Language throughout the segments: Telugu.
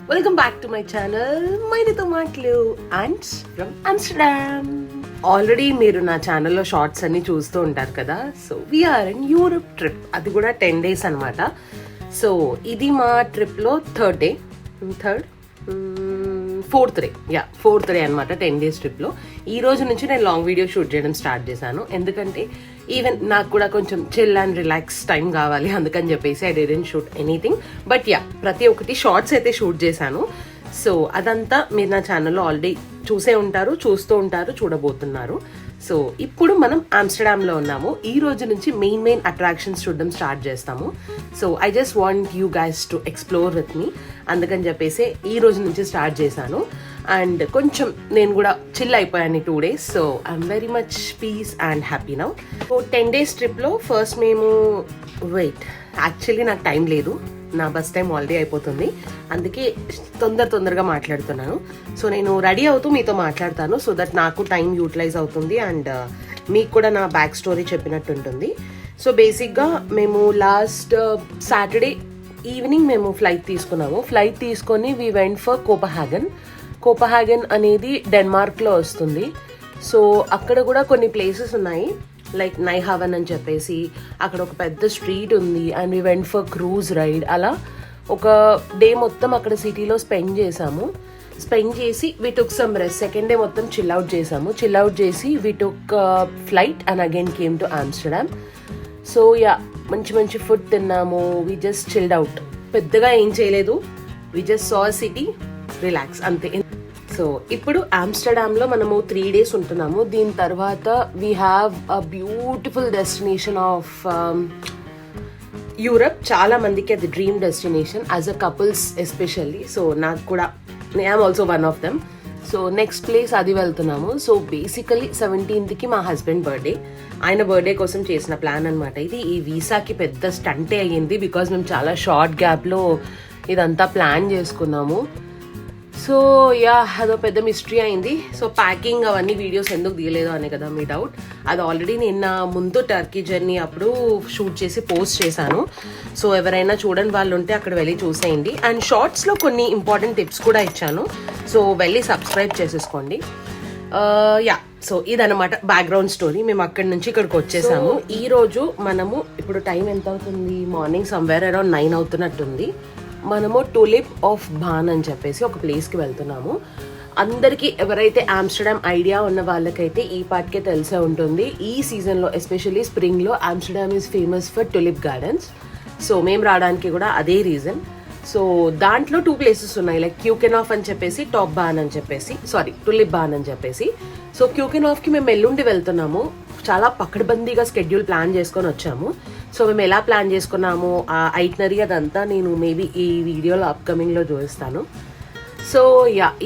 Welcome back to my channel మైనతో మాటలు అండ్ ఫ్రమ్ ఆమ్స్టర్డామ్. ఆల్రెడీ మీరు నా ఛానల్లో షార్ట్స్ అన్ని చూస్తూ ఉంటారు కదా. So we are in Europe trip, అది కూడా 10 days అనమాట. సో ఇది మా ట్రిప్లో ఫోర్త్ డే అనమాట 10 days ట్రిప్లో. ఈ రోజు నుంచి నేను లాంగ్ వీడియో షూట్ చేయడం స్టార్ట్ చేశాను, ఎందుకంటే ఈవెన్ నాకు కూడా కొంచెం చిల్ అండ్ రిలాక్స్ టైం కావాలి, అందుకని చెప్పేసి I didn't shoot anything. But ప్రతి ఒక్కటి షార్ట్స్ అయితే షూట్ చేశాను. సో అదంతా మీరు నా ఛానల్లో ఆల్రెడీ చూస్తూ ఉంటారు, చూడబోతున్నారు. సో ఇప్పుడు మనం ఆమ్స్టర్డామ్లో ఉన్నాము. ఈ రోజు నుంచి మెయిన్ అట్రాక్షన్స్ చూడడం స్టార్ట్ చేస్తాము. So I just want you guys to explore with me, అందుకని చెప్పేసి ఈ రోజు నుంచి స్టార్ట్ చేశాను. అండ్ కొంచెం నేను కూడా చిల్ అయిపోయాను 2 days. So I'm very much peace and happy now. So 10 days ట్రిప్లో ఫస్ట్ మేము యాక్చువల్లీ నాకు టైం లేదు, నా బస్ టైం ఆల్రెడీ అయిపోతుంది, అందుకే తొందరగా మాట్లాడుతున్నాను. సో నేను రెడీ అవుతూ మీతో మాట్లాడతాను, సో దట్ నాకు టైం యూటిలైజ్ అవుతుంది అండ్ మీకు కూడా నా బ్యాక్ స్టోరీ చెప్పినట్టు ఉంటుంది. సో బేసిక్గా మేము లాస్ట్ సాటర్డే ఈవినింగ్ మేము ఫ్లైట్ తీసుకొని వీ వెంట్ ఫర్ కోపహాగన్ అనేది డెన్మార్క్లో వస్తుంది. సో అక్కడ కూడా కొన్ని ప్లేసెస్ ఉన్నాయి, లైక్ నైహావన్ అని చెప్పేసి అక్కడ ఒక పెద్ద స్ట్రీట్ ఉంది. And we went for cruise ride. అలా ఒక డే మొత్తం అక్కడ సిటీలో స్పెండ్ చేసి we took some rest. Second day మొత్తం చిల్ అవుట్ చేసి we took flight and again came to Amsterdam. So మంచి ఫుడ్ తిన్నాము, వీ జస్ట్ చిల్డ్ అవుట్. పెద్దగా ఏం చేయలేదు, we just saw city, relax అంతే. సో ఇప్పుడు ఆమ్స్టర్డామ్లో మనము 3 days ఉంటున్నాము. దీని తర్వాత we have a beautiful destination of Europe. చాలా మందికి అది డ్రీమ్ డెస్టినేషన్ యాజ్ అ కపుల్స్ ఎస్పెషల్లీ. సో నాకు కూడా, I'm also one of them. So next place అది వెళ్తున్నాము. సో బేసికలీ 17th మా హస్బెండ్ బర్త్డే, ఆయన బర్త్డే కోసం చేసిన ప్లాన్ అనమాట ఇది. ఈ వీసాకి పెద్ద స్టంటే అయ్యింది, బికాజ్ మేము చాలా షార్ట్ గ్యాప్లో ఇదంతా ప్లాన్ చేసుకున్నాము. సో అదో పెద్ద మిస్టరీ అయింది. సో ప్యాకింగ్ అవన్నీ వీడియోస్ ఎందుకు తీయలేదు అనే కదా మీ డౌట్. అది ఆల్రెడీ నిన్న ముందు టర్కీ జర్నీ అప్పుడు షూట్ చేసి పోస్ట్ చేశాను. సో ఎవరైనా చూడని వాళ్ళు ఉంటే అక్కడ వెళ్ళి చూసేయండి. అండ్ షార్ట్స్లో కొన్ని ఇంపార్టెంట్ టిప్స్ కూడా ఇచ్చాను, సో వెళ్ళి సబ్స్క్రైబ్ చేసేసుకోండి. సో ఇదనమాట బ్యాక్గ్రౌండ్ స్టోరీ. మేము అక్కడి నుంచి ఇక్కడికి వచ్చేసాము. ఈ రోజు మనము ఇప్పుడు టైం ఎంత అవుతుంది, మార్నింగ్ సమ్వేర్ అరౌండ్ 9 అవుతున్నట్టుంది. మనము టులిప్ ఆఫ్ బాన్ అని చెప్పేసి ఒక ప్లేస్కి వెళ్తున్నాము. అందరికీ ఎవరైతే ఆమ్స్టర్డామ్ ఐడియా ఉన్న వాళ్ళకైతే ఈ పార్ట్కే తెలిసే ఉంటుంది. ఈ సీజన్లో ఎస్పెషల్లీ స్ప్రింగ్లో Amsterdam is famous for tulip gardens. So మేము రావడానికి కూడా అదే రీజన్. సో దాంట్లో 2 places ఉన్నాయి, లైక్ క్యూకెనాఫ్ అని చెప్పేసి, టులిప్ బాన్ అని చెప్పేసి. సో క్యూకెనాఫ్కి మేము ఎల్లుండి వెళ్తున్నాము. చాలా పకడ్బందీగా స్కెడ్యూల్ ప్లాన్ చేసుకొని వచ్చాము. సో మేము ఎలా ప్లాన్ చేసుకున్నాము, ఆ ఐటనరీ అదంతా నేను మేబీ ఈ వీడియోలో అప్కమింగ్లో చూపిస్తాను. సో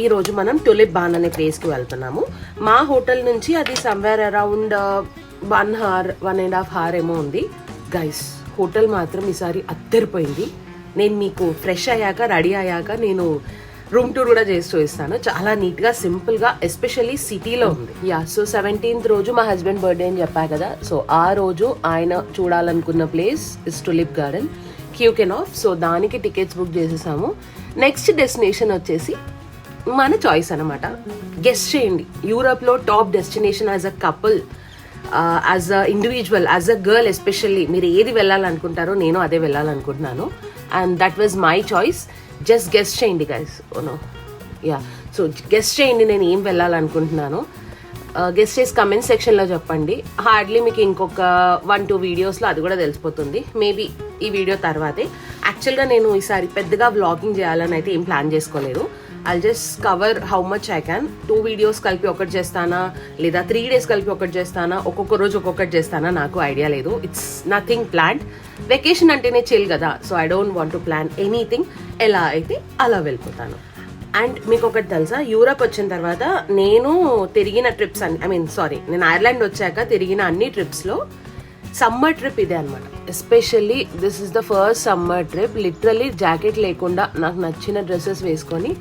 ఈరోజు మనం టులిప్ బాన్ అనే ప్లేస్కి వెళ్తున్నాము. మా హోటల్ నుంచి అది సమ్వేర్ అరౌండ్ 1.5 hour ఏమో ఉంది. గైస్ హోటల్ మాత్రం ఈసారి అద్దరిపోయింది. నేను మీకు ఫ్రెష్ అయ్యాక రెడీ అయ్యాక నేను రూమ్ టూర్ కూడా చేసి చూపిస్తాను. చాలా నీట్గా సింపుల్గా, ఎస్పెషల్లీ సిటీలో ఉంది. సో 17th రోజు మా హస్బెండ్ బర్త్డే అని చెప్పా కదా. సో ఆ రోజు ఆయన చూడాలనుకున్న place is tulip garden Keukenhof. So దానికి టికెట్స్ బుక్ చేసేసాము. నెక్స్ట్ డెస్టినేషన్ వచ్చేసి మన చాయిస్ అనమాట. గెస్ట్ చేయండి, యూరప్లో top destination as a couple, as a individual, as a girl especially మీరు ఏది వెళ్ళాలనుకుంటారో నేను అదే వెళ్ళాలనుకుంటున్నాను. And that was my choice. Just guess చేయండి గైస్. సో గెస్ట్ చేయండి నేను ఏం వెళ్ళాలనుకుంటున్నాను. గెస్ట్ చేసి కమెంట్ సెక్షన్లో చెప్పండి. హార్డ్లీ మీకు ఇంకొక 1-2 వీడియోస్లో అది కూడా తెలిసిపోతుంది, మేబీ ఈ వీడియో తర్వాతే. యాక్చువల్గా నేను ఈసారి పెద్దగా వ్లాగింగ్ చేయాలని అయితే ఏం ప్లాన్ చేసుకోలేదు. I'll just cover how much I can. 2 videos కలిపి ఒకటి చేస్తానా, లేదా 3 days కలిపి ఒకటి చేస్తానా, ఒక్కొక్క రోజు ఒక్కొక్కటి చేస్తానా నాకు ఐడియా లేదు. It's nothing planned. వెకేషన్ అంటేనే చిల్ కదా, so I don't want to plan anything. ఎలా అయితే అలా వెళ్ళిపోతాను. అండ్ మీకు ఒకటి తెలుసా, యూరప్ వచ్చిన తర్వాత నేను తిరిగిన ట్రిప్స్ నేను ఐర్లాండ్ వచ్చాక తిరిగిన అన్ని ట్రిప్స్లో సమ్మర్ ట్రిప్ ఇదే అనమాట. Especially this is the first summer trip. Literally jacket లేకుండా నాకు నచ్చిన డ్రెస్సెస్ వేసుకొని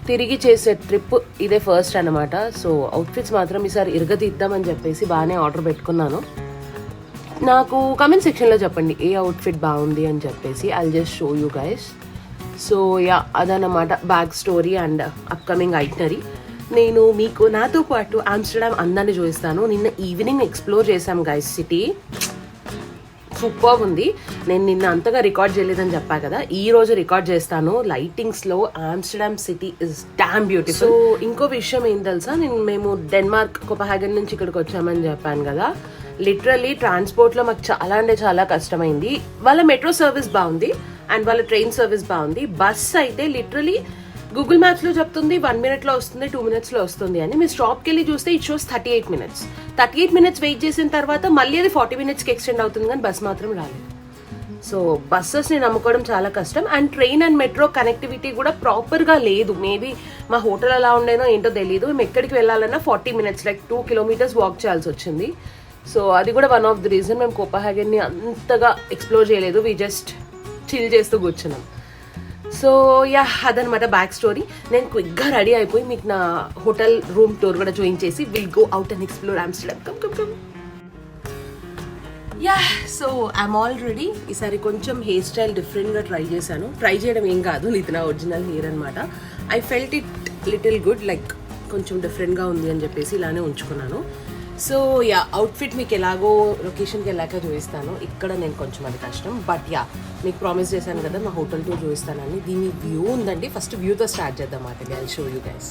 తిరిగి చేసే ట్రిప్ ఇదే ఫస్ట్ అనమాట. సో అవుట్ఫిట్స్ మాత్రం ఈసారి ఇరగదీద్దామని చెప్పేసి బాగానే ఆర్డర్ పెట్టుకున్నాను. నాకు కమెంట్ సెక్షన్లో చెప్పండి ఏ అవుట్ఫిట్ బాగుంది అని చెప్పేసి. I'll just show you guys. So ya అదన్నమాట back story and upcoming itinerary. నేను మీకు నాతో పాటు ఆమ్స్టర్డామ్ అందాన్ని చూపిస్తాను. నిన్న ఈవినింగ్ ఎక్స్ప్లోర్ చేశాం గైస్. సిటీ సూపర్ ఉంది. నేను నిన్న అంతగా రికార్డ్ చేయలేదని చెప్పా కదా, ఈ రోజు రికార్డ్ చేస్తాను. లైటింగ్స్లో Amsterdam city is damn beautiful. So ఇంకో విషయం ఏం తెలుసా, మేము డెన్మార్క్ కోపెన్హాగన్ నుంచి ఇక్కడికి వచ్చామని చెప్పాను కదా. లిటరల్లీ ట్రాన్స్పోర్ట్లో మాకు చాలా అంటే చాలా కష్టమైంది. వాళ్ళ మెట్రో సర్వీస్ బాగుంది అండ్ వాళ్ళ ట్రైన్ సర్వీస్ బాగుంది. బస్ అయితే లిటరలీ గూగుల్ మ్యాప్స్లో చెప్తుంది 1 minute వస్తుంది, 2 minutes వస్తుంది అని. మీరు స్టాప్కి వెళ్ళి చూస్తే it shows 38 minutes. 38 minutes wait చేసిన తర్వాత మళ్ళీ అది 40 minutesకి ఎక్స్టెండ్ అవుతుంది, కానీ బస్ మాత్రం రాలేదు. సో బస్సెస్ని నమ్ముకోవడం చాలా కష్టం. And train and metro connectivity కూడా ప్రాపర్గా లేదు. మేబీ మా హోటల్ ఎలా ఉండేనో ఏంటో తెలియదు. మేము ఎక్కడికి వెళ్ళాలన్నా 40 minutes, లైక్ 2 kilometers వాక్ చేయాల్సి వచ్చింది. సో అది కూడా వన్ ఆఫ్ ది రీజన్ మేము కోపెన్హాగన్ని అంతగా ఎక్స్ప్లోర్ చేయలేదు. వి జస్ట్ చిల్ చేస్తూ కూర్చున్నాం. సో యా అదనమాట బ్యాక్ స్టోరీ. నేను క్విక్గా రెడీ అయిపోయి మీకు నా హోటల్ రూమ్ టూర్ కూడా చూపించేసి will go out and explore Amsterdam. Come. Ya so I'm all ready. ఈసారి కొంచెం హెయిర్ స్టైల్ డిఫరెంట్గా ట్రై చేశాను. ట్రై చేయడం ఏం కాదు, ఇది నా ఒరిజినల్ హెయిర్ అనమాట. I felt it little good, like కొంచెం డిఫరెంట్గా ఉంది అని చెప్పేసి ఇలానే ఉంచుకున్నాను. సో యా అవుట్ఫిట్ మీకు ఎలాగో లొకేషన్కి వెళ్ళాక చూపిస్తాను. ఇక్కడ నేను కొంచెం అది కష్టం, బట్ యా మీకు ప్రామిస్ చేశాను కదా మా హోటల్ టూర్ చూపిస్తానని. దీని వ్యూ ఉందండి, ఫస్ట్ వ్యూతో స్టార్ట్ చేద్దాం మాట. I show you guys.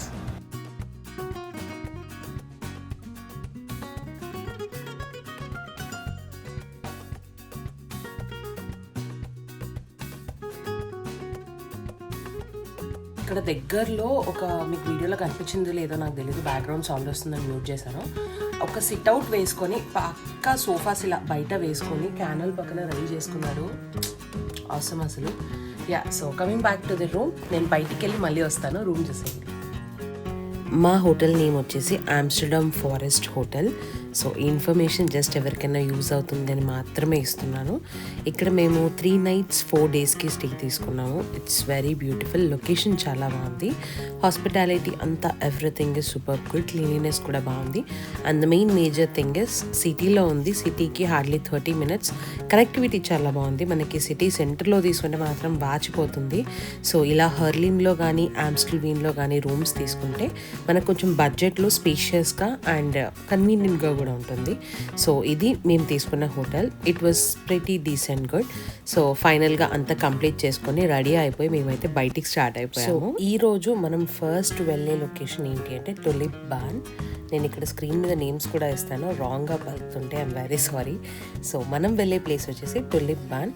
ఇక్కడ దగ్గరలో ఒక మీకు వీడియోలో కనిపించింది లేదో నాకు తెలియదు, బ్యాక్గ్రౌండ్ సౌండ్ వస్తుందని మ్యూట్ చేశాను. ఒక సిట్అవుట్ వేసుకొని పక్కా సోఫాస్ ఇలా బయట వేసుకొని క్యానల్ పక్కన రెడీ చేసుకున్నారు. అవసరం అసలు. Yeah so coming back to the room. నేను బయటికి వెళ్ళి మళ్ళీ వస్తాను. రూమ్ చూసేయండి. మా హోటల్ నేమ్ వచ్చేసి ఆమ్స్టర్డామ్ ఫారెస్ట్ హోటల్. సో ఈ ఇన్ఫర్మేషన్ జస్ట్ ఎవరికైనా యూజ్ అవుతుంది అని మాత్రమే ఇస్తున్నాను. ఇక్కడ మేము 3 nights 4 daysకి స్టే తీసుకున్నాము. It's very beautiful. లొకేషన్ చాలా బాగుంది. హాస్పిటాలిటీ అంతా everything is super good. Cleanliness కూడా బాగుంది. And the main major thing is సిటీలో ఉంది. సిటీకి హార్డ్లీ 30 minutes. కనెక్టివిటీ చాలా బాగుంది. మనకి సిటీ సెంటర్లో తీసుకుంటే మాత్రం వాచిపోతుంది. సో ఇలా హర్లిన్లో కానీ ఆమ్స్టర్వీన్లో కానీ రూమ్స్ తీసుకుంటే మనకు కొంచెం బడ్జెట్లో స్పేషియస్గా అండ్ కన్వీనియంట్గా కూడా ఉంటుంది. సో ఇది మేము తీసుకున్న hotel. It was pretty decent good. So ఫైనల్గా అంతా కంప్లీట్ చేసుకొని రెడీ అయిపోయి మేమైతే బయటికి స్టార్ట్ అయిపోయాము. ఈ రోజు మనం ఫస్ట్ వెళ్ళే లొకేషన్ ఏంటి అంటే టులిప్ బాన్. నేను ఇక్కడ స్క్రీన్ మీద నేమ్స్ కూడా ఇస్తాను, రాంగ్గా పలుకుతుంటే ఐఎమ్ వెరీ సారీ. సో మనం వెళ్ళే ప్లేస్ వచ్చేసి టులిప్ బాన్.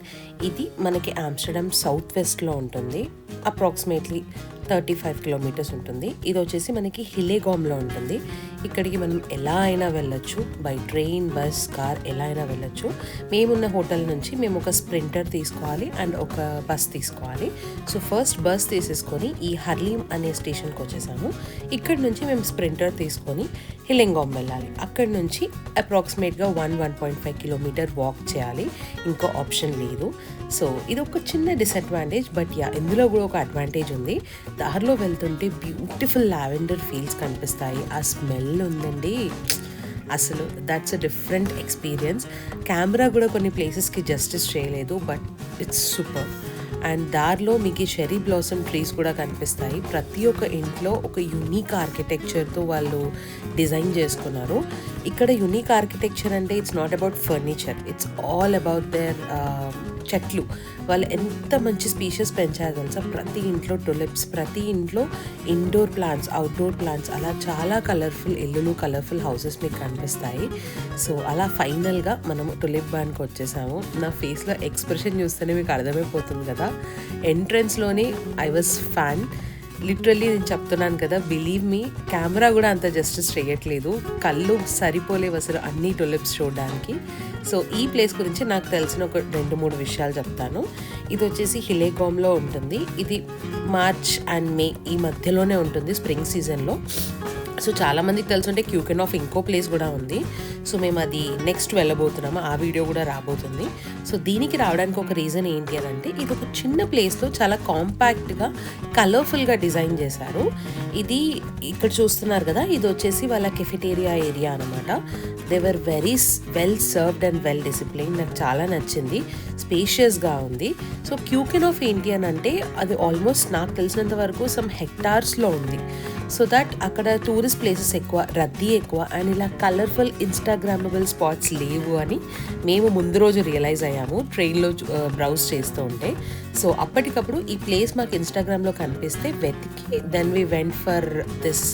ఇది మనకి ఆమ్స్టర్డామ్ సౌత్ వెస్ట్లో ఉంటుంది. అప్రాక్సిమేట్లీ 35 kilometers ఉంటుంది. ఇది వచ్చేసి మనకి హిలేగామ్లో ఉంటుంది. ఇక్కడికి మనం ఎలా అయినా వెళ్ళొచ్చు, బై ట్రైన్, బస్, కార్ ఎలా అయినా వెళ్ళొచ్చు. మేమున్న హోటల్ నుంచి మేము ఒక స్ప్రింటర్ తీసుకోవాలి అండ్ ఒక బస్ తీసుకోవాలి. సో ఫస్ట్ బస్ తీసేసుకొని ఈ హర్లీమ్ అనే స్టేషన్కి వచ్చేసాము. ఇక్కడ నుంచి మేము స్ప్రింటర్ తీసుకొని హిలేగామ్ వెళ్ళాలి. అక్కడ నుంచి అప్రాక్సిమేట్గా 1.5 kilometer వాక్ చేయాలి. ఇంకో ఆప్షన్ లేదు. సో ఇది ఒక చిన్న డిసడ్వాంటేజ్, బట్ యా ఇందులో కూడా ఒక అడ్వాంటేజ్ ఉంది. దారిలో వెళ్తుంటే బ్యూటిఫుల్ లావెండర్ ఫీల్స్ కనిపిస్తాయి. ఆ స్మెల్ ఉందండి, అసలు that's a different experience. Camera కూడా కొన్ని ప్లేసెస్కి జస్టిస్ చేయలేదు, బట్ ఇట్స్ సూపర్. అండ్ దారిలో మీకు చెరీ బ్లాసమ్ ట్రీస్ కూడా కనిపిస్తాయి. ప్రతి ఒక్క ఇంట్లో ఒక యూనిక్ ఆర్కిటెక్చర్తో వాళ్ళు డిజైన్ చేసుకున్నారు. ఇక్కడ యూనిక్ ఆర్కిటెక్చర్ అంటే it's not about furniture, it's all about their చెట్లు. వాళ్ళు ఎంత మంచి స్పీషీస్ పెంచారు తెలుసా. ప్రతి ఇంట్లో టులిప్స్, ప్రతి ఇంట్లో ఇండోర్ ప్లాంట్స్, అవుట్డోర్ ప్లాంట్స్, అలా చాలా కలర్ఫుల్ ఇల్లులు, కలర్ఫుల్ హౌసెస్ మీకు కనిపిస్తాయి. సో అలా ఫైనల్గా మనము టులిప్ బాన్కి వచ్చేసాము. నా ఫేస్లో ఎక్స్ప్రెషన్ చూస్తేనే మీకు అర్థమైపోతుంది కదా. ఎంట్రన్స్లోనే ఐ వాజ్ ఫ్యాన్. లిటరల్లీ నేను చెప్తున్నాను కదా, బిలీవ్ మీ, కెమెరా కూడా అంత జస్టిస్ చేయట్లేదు. కళ్ళు సరిపోలేవు అసలు అన్ని టులిప్స్ చూడడానికి. సో ఈ ప్లేస్ గురించి నాకు తెలిసిన ఒక 2-3 విషయాలు చెప్తాను. ఇది వచ్చేసి హిలేగామ్లో ఉంటుంది. ఇది మార్చ్ అండ్ మే ఈ మధ్యలోనే ఉంటుంది, స్ప్రింగ్ సీజన్లో. సో చాలామందికి తెలుసుంటే క్యూకెన్ ఆఫ్ ఇంకో ప్లేస్ కూడా ఉంది. సో మేము అది నెక్స్ట్ వెళ్ళబోతున్నాము, ఆ వీడియో కూడా రాబోతుంది. సో దీనికి రావడానికి ఒక రీజన్ ఏంటి అని అంటే, ఇది ఒక చిన్న ప్లేస్లో చాలా కాంపాక్ట్గా కలర్ఫుల్గా డిజైన్ చేశారు. ఇది ఇక్కడ చూస్తున్నారు కదా, ఇది వచ్చేసి వాళ్ళ కెఫెటేరియా ఏరియా అనమాట. They were very well served and well discipline. నాకు చాలా నచ్చింది, స్పేషియస్గా ఉంది. సో క్యూకెన్ ఆఫ్ ఏంటి అని అంటే, అది ఆల్మోస్ట్ నాకు తెలిసినంత వరకు సమ్ హెక్టార్స్లో ఉంది. సో దట్ అక్కడ టూరిస్ట్ ప్లేసెస్ ఎక్కువ, రద్దీ ఎక్కువ, అండ్ ఇలా కలర్ఫుల్ ఇన్స్టాగ్రామబుల్ స్పాట్స్ లేవు అని మేము ముందు రోజు రియలైజ్ అయ్యాము ట్రైన్లో బ్రౌజ్ చేస్తూ ఉంటే. సో అప్పటికప్పుడు ఈ ప్లేస్ మాకు ఇన్స్టాగ్రామ్లో కనిపిస్తే వెతికి then we went for this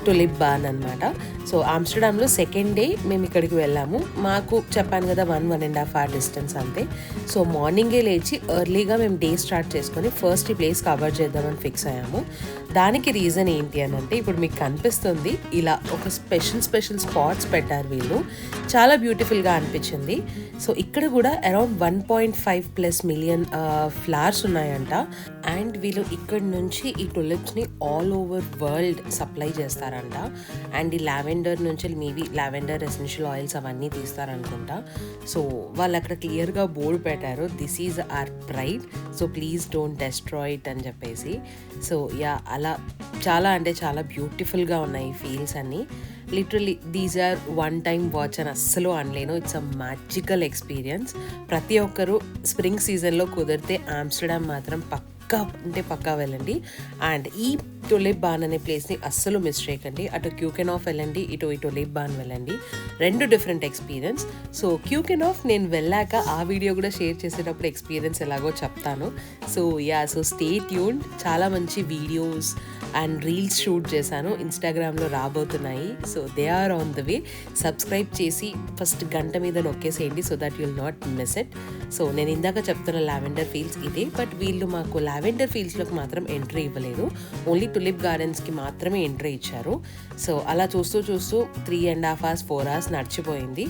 tulip barn అనమాట. సో ఆమ్స్టర్డామ్లో సెకండ్ డే మేము ఇక్కడికి వెళ్ళాము. మాకు చెప్పాను కదా 1.5 hour డిస్టెన్స్ అంతే. సో మార్నింగే లేచి ఎర్లీగా మేము డే స్టార్ట్ చేసుకొని ఫస్ట్ ఈ ప్లేస్ కవర్ చేద్దామని ఫిక్స్ అయ్యాము. దానికి రీజన్ ఏంటి అని అంటే, ఇప్పుడు మీకు కనిపిస్తుంది ఇలా ఒక స్పెషల్ స్పాట్స్ పెట్టారు వీళ్ళు, చాలా బ్యూటిఫుల్గా అనిపించింది. సో ఇక్కడ కూడా అరౌండ్ 1.5+ మిలియన్ ఫ్లవర్స్ ఉన్నాయంట. అండ్ వీళ్ళు ఇక్కడ నుంచి ఈ టులిప్స్ని ఆల్ ఓవర్ వరల్డ్ సప్లై చేస్తారంట. అండ్ ఈ లావెండర్ నుంచి మేబీ లావెండర్ ఎసెన్షియల్ ఆయిల్స్ అవన్నీ తీస్తారనుకుంటా. సో వాళ్ళు అక్కడ క్లియర్గా బోర్డు పెట్టారు, this is our pride, so please don't destroy it అని చెప్పేసి. సో యా, అలా చాలా అంటే చాలా బ్యూటిఫుల్గా ఉన్నాయి ఫీల్స్ అన్నీ. Literally these are one time watch అని అస్సలు అనలేను. It's a magical experience. ప్రతి ఒక్కరూ స్ప్రింగ్ సీజన్లో కుదిరితే ఆమ్స్టర్డామ్ మాత్రం పక్కా వెళ్ళండి. అండ్ ఈ టులిప్ బాన్ అనే ప్లేస్ని అస్సలు మిస్ చేయకండి. అటు క్యూకెన్ ఆఫ్ వెళ్ళండి, ఇటు ఈ టులిప్ బాన్ వెళ్ళండి. రెండు డిఫరెంట్ ఎక్స్పీరియన్స్. సో క్యూకెన్ ఆఫ్ నేను వెళ్ళాక ఆ వీడియో కూడా షేర్ చేసేటప్పుడు ఎక్స్పీరియన్స్ ఎలాగో చెప్తాను. So ya, so stay tuned. చాలా మంచి వీడియోస్ అండ్ రీల్స్ షూట్ చేశాను, ఇన్స్టాగ్రామ్లో రాబోతున్నాయి. So they are on the way. Subscribe చేసి ఫస్ట్ గంట మీద నొక్కేసేయండి so that you'll not miss it. So నేను ఇందాక చెప్తున్న లావెండర్ ఫీల్డ్స్ ఇదే, బట్ వీళ్ళు మాకు లావెండర్ ఫీల్డ్స్లోకి మాత్రం ఎంట్రీ ఇవ్వలేదు, ఓన్లీ టులిప్ గార్డెన్స్కి మాత్రమే ఎంట్రీ ఇచ్చారు. సో అలా చూస్తూ 3.5 hours 4 hours నడిచిపోయింది.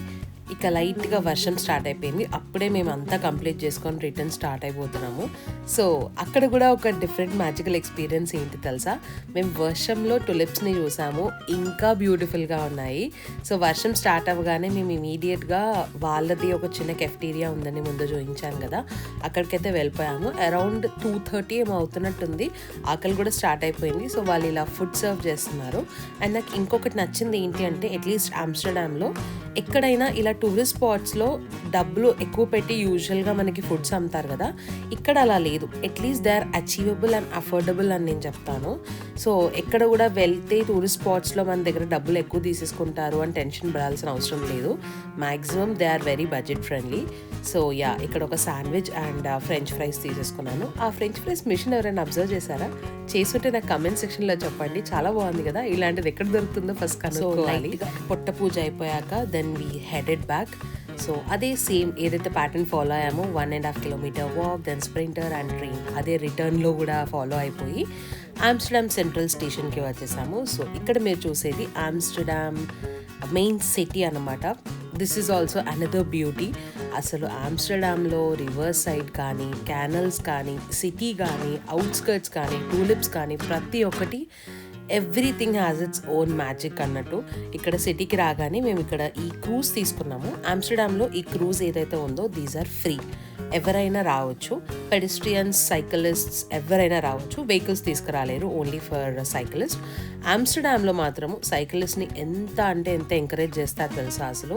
ఇక లైట్గా వర్షం స్టార్ట్ అయిపోయింది. అప్పుడే మేము అంతా కంప్లీట్ చేసుకొని రిటర్న్ స్టార్ట్ అయిపోతున్నాము. సో అక్కడ కూడా ఒక డిఫరెంట్ మ్యాజికల్ ఎక్స్పీరియన్స్ ఏంటి తెలుసా, మేము వర్షంలో టులిప్స్ని చూసాము, ఇంకా బ్యూటిఫుల్గా ఉన్నాయి. సో వర్షం స్టార్ట్ అవ్వగానే మేము ఇమీడియట్గా వాళ్ళది ఒక చిన్న కెఫ్టీరియా ఉందని ముందు చూపించాను కదా, అక్కడికైతే వెళ్ళిపోయాము. అరౌండ్ 2:30 ఏమో అవుతున్నట్టుంది, ఆకలి కూడా స్టార్ట్ అయిపోయింది. సో వాళ్ళు ఇలా ఫుడ్ సర్వ్ చేస్తున్నారు. అండ్ నాకు ఇంకొకటి నచ్చింది ఏంటి అంటే, అట్లీస్ట్ ఆమ్స్టర్డామ్లో ఎక్కడైనా ఇలా టూరిస్ట్ స్పాట్స్లో డబ్బులు ఎక్కువ పెట్టి యూజువల్గా మనకి ఫుడ్స్ అమ్ముతారు కదా, ఇక్కడ అలా లేదు. At least they are achievable and affordable అని నేను చెప్తాను. సో ఎక్కడ కూడా వెళ్తే టూరిస్ట్ స్పాట్స్లో మన దగ్గర డబ్బులు ఎక్కువ తీసేసుకుంటారు అని టెన్షన్ పడాల్సిన అవసరం లేదు. Maximum they are very budget friendly. So yeah, ఇక్కడ ఒక శాండ్విచ్ అండ్ ఫ్రెంచ్ ఫ్రైస్ తీసేసుకున్నాను. ఆ ఫ్రెంచ్ ఫ్రైస్ మిషన్ ఎవరైనా అబ్జర్వ్ చేశారా? చేసుంటే నాకు కమెంట్ సెక్షన్లో చెప్పండి. చాలా బాగుంది కదా, ఇలాంటిది ఎక్కడ దొరుకుతుందో ఫస్ట్ కనుక్కోవాలి. పొట్ట పూజ అయిపోయాక then we headed back. So అదే సేమ్ ఏదైతే ప్యాటర్న్ ఫాలో అయ్యామో 1.5 kilometer walk, then sprinter and train, అదే రిటర్న్లో కూడా ఫాలో అయిపోయి ఆమ్స్టర్డామ్ సెంట్రల్ స్టేషన్కి వచ్చేసాము. సో ఇక్కడ మీరు చూసేది ఆమ్స్టర్డామ్ మెయిన్ సిటీ అన్నమాట. This is also another beauty. అసలు ఆమ్స్టర్డామ్లో రివర్ సైడ్ కానీ, క్యానల్స్ కానీ, సిటీ కానీ, అవుట్స్కర్ట్స్ కానీ, టూలిప్స్ కానీ, ప్రతి ఒక్కటి everything has its own magic అన్నట్టు. ఇక్కడ సిటీకి రాగానే మేము ఇక్కడ ఈ క్రూజ్ తీసుకున్నాము. ఆమ్స్టర్డామ్లో ఈ క్రూజ్ ఏదైతే ఉందో దీస్ ఆర్ ఫ్రీ, ఎవరైనా రావచ్చు. పెడిస్ట్రియన్స్, సైకిలిస్ట్స్ ఎవరైనా రావచ్చు, వెహికల్స్ తీసుకురాలేరు, ఓన్లీ ఫర్ సైకిలిస్ట్. ఆమ్స్టర్డామ్లో మాత్రము సైకిలిస్ట్ని ఎంత ఎంకరేజ్ చేస్తారు తెలుసా. అసలు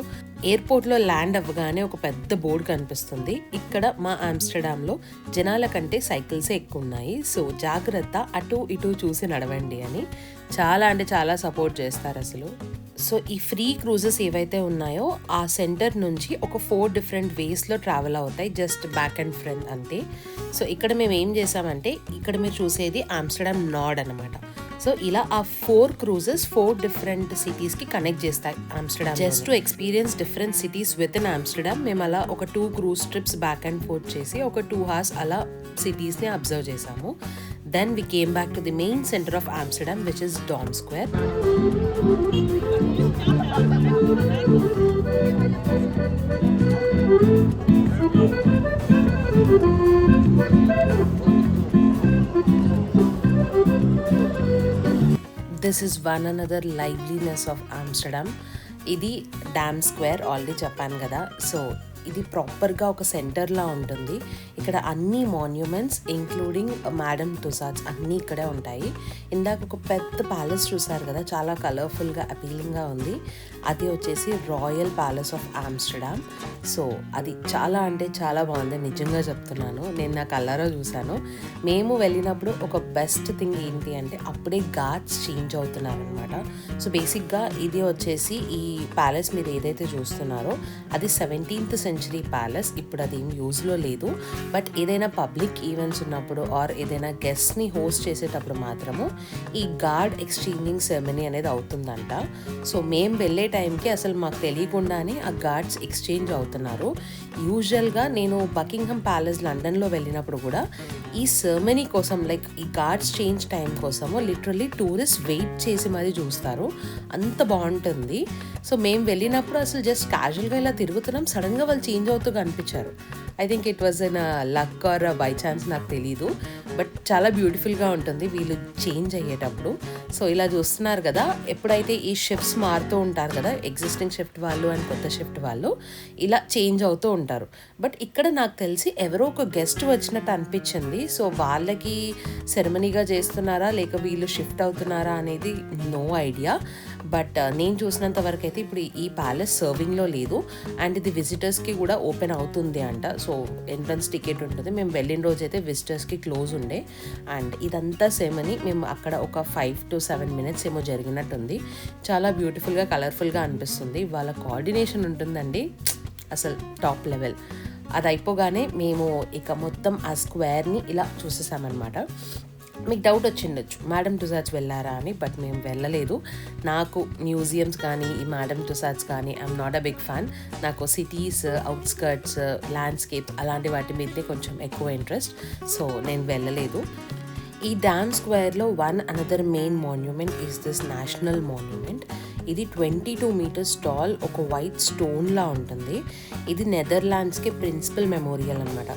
ఎయిర్పోర్ట్లో ల్యాండ్ అవ్వగానే ఒక పెద్ద బోర్డు కనిపిస్తుంది, ఇక్కడ మా ఆమ్స్టర్డామ్లో జనాల కంటే సైకిల్సే ఎక్కువ ఉన్నాయి, సో జాగ్రత్త, అటు ఇటు చూసి నడవండి అని చాలా సపోర్ట్ చేస్తారు అసలు. సో ఈ ఫ్రీ క్రూజెస్ ఏవైతే ఉన్నాయో ఆ సెంటర్ నుంచి ఒక 4 different వేస్లో ట్రావెల్ అవుతాయి, జస్ట్ బ్యాక్ అండ్ ఫ్రంట్ అంతే. సో ఇక్కడ మేము ఏం చేసామంటే, ఇక్కడ మీరు చూసేది ఆమ్స్టర్డామ్ నాడ్ అనమాట. సో ఇలా ఆ 4 cruises 4 different సిటీస్కి కనెక్ట్ చేస్తాయి Amsterdam. Just to experience different cities with in Amsterdam మేము అలా ఒక 2 cruise trips back and fourth చేసి ఒక 2 hours అలా సిటీస్ని అబ్జర్వ్ చేసాము. Then we came back to the main center of Amsterdam, which is Dom Square. This is one another liveliness of Amsterdam. ఇది డ్యామ్ స్క్వేర్ ఆల్రెడీ చెప్పాను కదా. సో ఇది ప్రాపర్గా ఒక సెంటర్లా ఉంటుంది. ఇక్కడ అన్ని మాన్యుమెంట్స్ ఇంక్లూడింగ్ మేడమ్ టుసాడ్స్ అన్నీ ఇక్కడే ఉంటాయి. ఇందాక ఒక పెద్ద ప్యాలెస్ చూసారు కదా, చాలా కలర్ఫుల్గా అపీలింగ్గా ఉంది. అది వచ్చేసి royal palace of Amsterdam. So అది చాలా అంటే చాలా బాగుంది, నిజంగా చెప్తున్నాను. నేను నా కళ్ళారా చూశాను. మేము వెళ్ళినప్పుడు ఒక బెస్ట్ థింగ్ ఏంటి అంటే అప్పుడే గార్డ్స్ చేంజ్ అవుతున్నారు అనమాట. సో బేసిక్గా ఇది వచ్చేసి ఈ ప్యాలెస్ మీరు ఏదైతే చూస్తున్నారో అది 17th సెంచరీ ప్యాలెస్. ఇప్పుడు అది ఏం యూజ్లో లేదు. బట్ ఏదైనా పబ్లిక్ ఈవెంట్స్ ఉన్నప్పుడు ఆర్ ఏదైనా గెస్ట్ని హోస్ట్ చేసేటప్పుడు మాత్రము ఈ గార్డ్ ఎక్స్చేంజింగ్ సెరమనీ అనేది అవుతుందంట. సో మేము వెళ్ళే టైంకి అసలు మాకు తెలియకుండానే ఆ గార్డ్స్ ఎక్స్చేంజ్ అవుతున్నారు. యూజువల్గా నేను బకింగ్హామ్ ప్యాలెస్ లండన్లో వెళ్ళినప్పుడు కూడా ఈ సెరమనీ కోసం లైక్ ఈ గార్డ్స్ చేంజ్ టైం కోసము లిటరల్లీ టూరిస్ట్ వెయిట్ చేసి మరీ చూస్తారు. అంత బాగుంటుంది. సో మేము వెళ్ళినప్పుడు అసలు జస్ట్ క్యాజువల్గా ఇలా తిరుగుతున్నాం, సడన్గా వాళ్ళు చేంజ్ అవుతూ కనిపించారు. I think it was in luck or by chance, నాకు తెలీదు. బట్ చాలా బ్యూటిఫుల్గా ఉంటుంది వీళ్ళు చేంజ్ అయ్యేటప్పుడు. సో ఇలా చూస్తున్నారు కదా, ఎప్పుడైతే ఈ షిఫ్ట్స్ మారుతూ ఉంటారు కదా, ఎగ్జిస్టింగ్ షిఫ్ట్ వాళ్ళు అండ్ కొత్త షిఫ్ట్ వాళ్ళు ఇలా చేంజ్ అవుతూ ఉంటారు. బట్ ఇక్కడ నాకు తెలిసి ఎవరో ఒక గెస్ట్ వచ్చినట్టు అనిపించింది. సో వాళ్ళకి సెరమనీగా చేస్తున్నారా లేక వీళ్ళు షిఫ్ట్ అవుతున్నారా అనేది నో ఐడియా. బట్ నేను చూసినంత వరకు అయితే ఇప్పుడు ఈ ప్యాలెస్ సర్వింగ్లో లేదు అండ్ ఇది విజిటర్స్కి కూడా ఓపెన్ అవుతుంది అంట. సో ఎంట్రన్స్ టికెట్ ఉంటుంది. మేము వెళ్ళిన రోజు అయితే విజిటర్స్కి క్లోజ్ ఉండే. అండ్ ఇదంతా సెరమనీ మేము అక్కడ ఒక 5 to 7 minutes ఏమో జరిగినట్టుంది. చాలా బ్యూటిఫుల్గా కలర్ఫుల్గా అనిపిస్తుంది. వాళ్ళ కోఆర్డినేషన్ ఉంటుందండి అసలు టాప్ లెవెల్. అది అయిపోగానే మేము ఇక మొత్తం ఆ స్క్వేర్ని ఇలా చూసేసామన్నమాట. మీకు డౌట్ వచ్చిండొచ్చు మేడమ్ టుసాడ్స్ వెళ్ళారా అని, బట్ మేము వెళ్ళలేదు. నాకు మ్యూజియంస్ కానీ ఈ మేడమ్ టుసాడ్స్ కానీ I'm not a big fan. నాకు సిటీస్, అవుట్స్కర్ట్స్, ల్యాండ్స్కేప్స్ అలాంటి వాటి మీదే కొంచెం ఎక్కువ ఇంట్రెస్ట్. సో నేను వెళ్ళలేదు. ఈ డ్యామ్ స్క్వేర్లో another main monument is this national monument. ఇది 22 meters టాల్, ఒక వైట్ స్టోన్లా ఉంటుంది. ఇది నెదర్లాండ్స్కి ప్రిన్సిపల్ మెమోరియల్ అనమాట.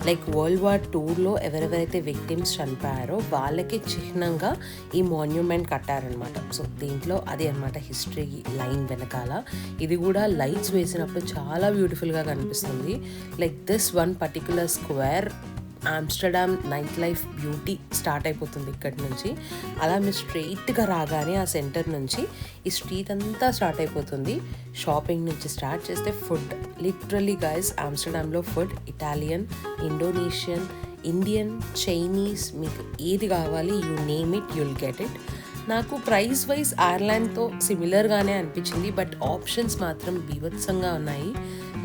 లైక్ World War II ఎవరెవరైతే విక్టిమ్స్ చనిపోయారో వాళ్ళకి చిహ్నంగా ఈ మాన్యుమెంట్ కట్టారనమాట. సో దీంట్లో అది అనమాట హిస్టరీ లైన్ వెనకాల. ఇది కూడా లైట్స్ వేసినప్పుడు చాలా బ్యూటిఫుల్గా కనిపిస్తుంది. Like this one particular square Amsterdam night life beauty start అయిపోతుంది ఇక్కడి నుంచి. అలా మీరు స్ట్రెయిట్గా రాగానే ఆ సెంటర్ నుంచి ఈ స్ట్రీట్ అంతా స్టార్ట్ అయిపోతుంది. షాపింగ్ నుంచి స్టార్ట్ చేస్తే ఫుడ్, లిటరల్లీ గైస్ ఆమ్స్టర్డామ్లో food Italian, Indonesian, Indian, Chinese, మీకు ఏది కావాలి you name it you'll get it. నాకు ప్రైస్ వైజ్ ఐర్లాండ్తో సిమిలర్గానే అనిపించింది, బట్ ఆప్షన్స్ మాత్రం బీభత్సంగా ఉన్నాయి.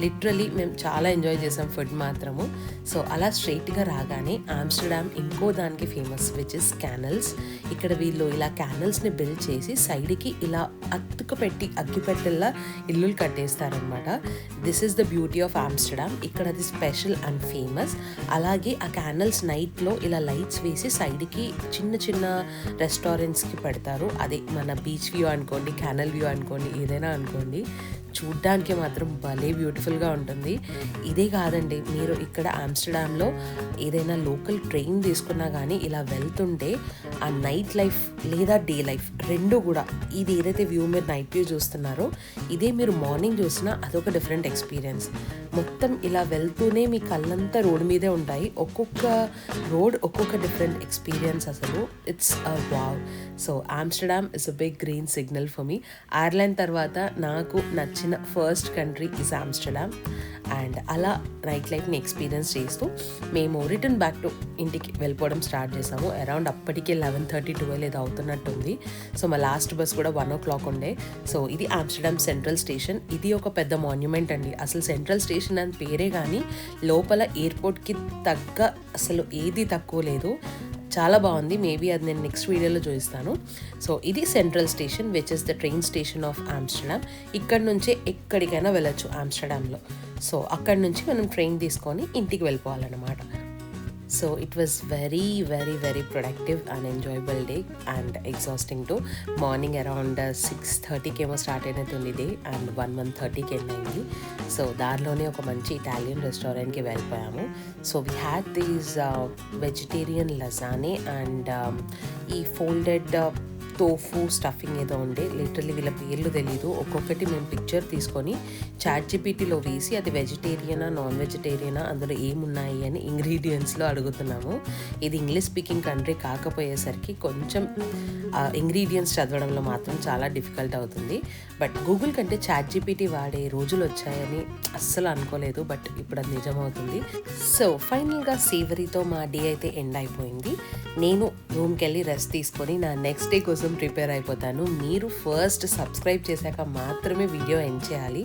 లిటరలీ మేము చాలా ఎంజాయ్ చేసాం ఫుడ్ మాత్రము. సో అలా స్ట్రైట్గా రాగానే ఆమ్స్టర్డామ్ ఇంకో దానికి ఫేమస్ విచ్ ఇస్ క్యానల్స్. ఇక్కడ వీళ్ళు ఇలా క్యానల్స్ని బిల్డ్ చేసి సైడ్కి ఇలా అత్తుకు పెట్టి అగ్గిపెట్టెల్లా ఇల్లులు కట్టేస్తారనమాట. This is the beauty of Amsterdam. ఇక్కడ అది స్పెషల్ అండ్ ఫేమస్. అలాగే ఆ క్యానల్స్ నైట్లో ఇలా లైట్స్ వేసి సైడ్కి చిన్న చిన్న రెస్టారెంట్స్కి పెడతారు. అదే మన బీచ్ వ్యూ అనుకోండి, క్యానల్ వ్యూ అనుకోండి, ఏదైనా అనుకోండి, చూడ్డానికి మాత్రం భలే బ్యూటిఫుల్గా ఉంటుంది. ఇదే కాదండి, మీరు ఇక్కడ ఆమ్స్టర్డామ్లో ఏదైనా లోకల్ ట్రైన్ తీసుకున్నా కానీ ఇలా వెళ్తుంటే ఆ నైట్ లైఫ్ లేదా డే లైఫ్ రెండు కూడా, ఇది ఏదైతే వ్యూ మీరు నైట్ వ్యూ చూస్తున్నారో ఇదే మీరు మార్నింగ్ చూసినా అదొక డిఫరెంట్ ఎక్స్పీరియన్స్. మొత్తం ఇలా వెళ్తూనే మీ కళ్ళంతా రోడ్ మీదే ఉంటాయి. ఒక్కొక్క రోడ్ ఒక్కొక్క డిఫరెంట్ ఎక్స్పీరియన్స్. అసలు it's wow. So Amsterdam is a big green signal for me. Ireland తర్వాత నాకు నచ్చిన first country is Amsterdam. And అలా నైట్ లైఫ్ని ఎక్స్పీరియన్స్ చేస్తూ మేము రిటర్న్ బ్యాక్ టు ఇంటికి వెళ్ళిపోవడం స్టార్ట్ చేసాము. అరౌండ్ అప్పటికే 11:30-12 ఏదో అవుతున్నట్టుంది. సో మా లాస్ట్ బస్ కూడా 1 o'clock ఉండే. సో ఇది ఆమ్స్టర్డామ్ సెంట్రల్ స్టేషన్. ఇది ఒక పెద్ద మాన్యుమెంట్ అండి. అసలు సెంట్రల్ స్టేషన్ అని పేరే కానీ లోపల ఎయిర్పోర్ట్కి తగ్గ అసలు ఏది తక్కువ లేదు. చాలా బాగుంది. మేబీ అది నేను నెక్స్ట్ వీడియోలో చూపిస్తాను. సో ఇది central station which is the train station of Amsterdam. ఇక్కడ నుంచే ఎక్కడికైనా వెళ్ళొచ్చు ఆమ్స్టర్డామ్లో. సో అక్కడ నుంచి మనం ట్రైన్ తీసుకొని ఇంటికి వెళ్ళిపోవాలన్నమాట. So it was very very very productive and enjoyable day and exhausting too. Morning around 6:30కి ఏమో స్టార్ట్ అయినట్టుంది డే అండ్ 1:30కి ఎండ్ అయింది. సో దారిలోనే ఒక మంచి ఇటాలియన్ రెస్టారెంట్కి వెళ్ళిపోయాము. So we had these vegetarian lasagne and ఈ ఫోల్డెడ్ టోఫు స్టఫింగ్ ఏదో ఉండే, లిటరల్లీ వీళ్ళ పేర్లు తెలీదు. ఒక్కొక్కటి మేము పిక్చర్ తీసుకొని ChatGPTలో వేసి అది వెజిటేరియనా నాన్ వెజిటేరియనా, అందులో ఏమున్నాయి అని ఇంగ్రీడియంట్స్లో అడుగుతున్నాము. ఇది ఇంగ్లీష్ స్పీకింగ్ కంట్రీ కాకపోయేసరికి కొంచెం ఇంగ్రీడియంట్స్ చదవడంలో మాత్రం చాలా డిఫికల్ట్ అవుతుంది. బట్ గూగుల్ కంటే ChatGPT వాడే రోజులు వచ్చాయని అస్సలు అనుకోలేదు, బట్ ఇప్పుడు అది నిజమవుతుంది. సో ఫైనల్గా సేవరీతో మా డే అయితే ఎండ్ అయిపోయింది. నేను రూమ్కి వెళ్ళి రెస్ట్ తీసుకొని నా నెక్స్ట్ డే కోసం ప్రిపేర్ అయిపోతాను. మీరు ఫస్ట్ సబ్స్క్రైబ్ చేశాక మాత్రమే వీడియో ఎండ్ చేయాలి,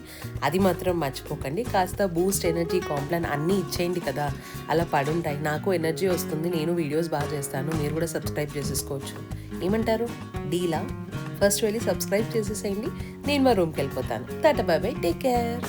అది మాత్రం మర్చిపోకండి. కాస్త బూస్ట్, ఎనర్జీ, కాంప్లాన్ అన్నీ ఇచ్చేయండి కదా, అలా పడుంటాయి. నాకు ఎనర్జీ వస్తుంది, నేను వీడియోస్ బాగా చేస్తాను, మీరు కూడా సబ్స్క్రైబ్ చేసేసుకోవచ్చు. ఏమంటారు, డీలా? ఫస్ట్ వెళ్ళి సబ్స్క్రైబ్ చేసేసేయండి, నేను మా రూమ్కి వెళ్ళిపోతాను. Tata, by by, take care.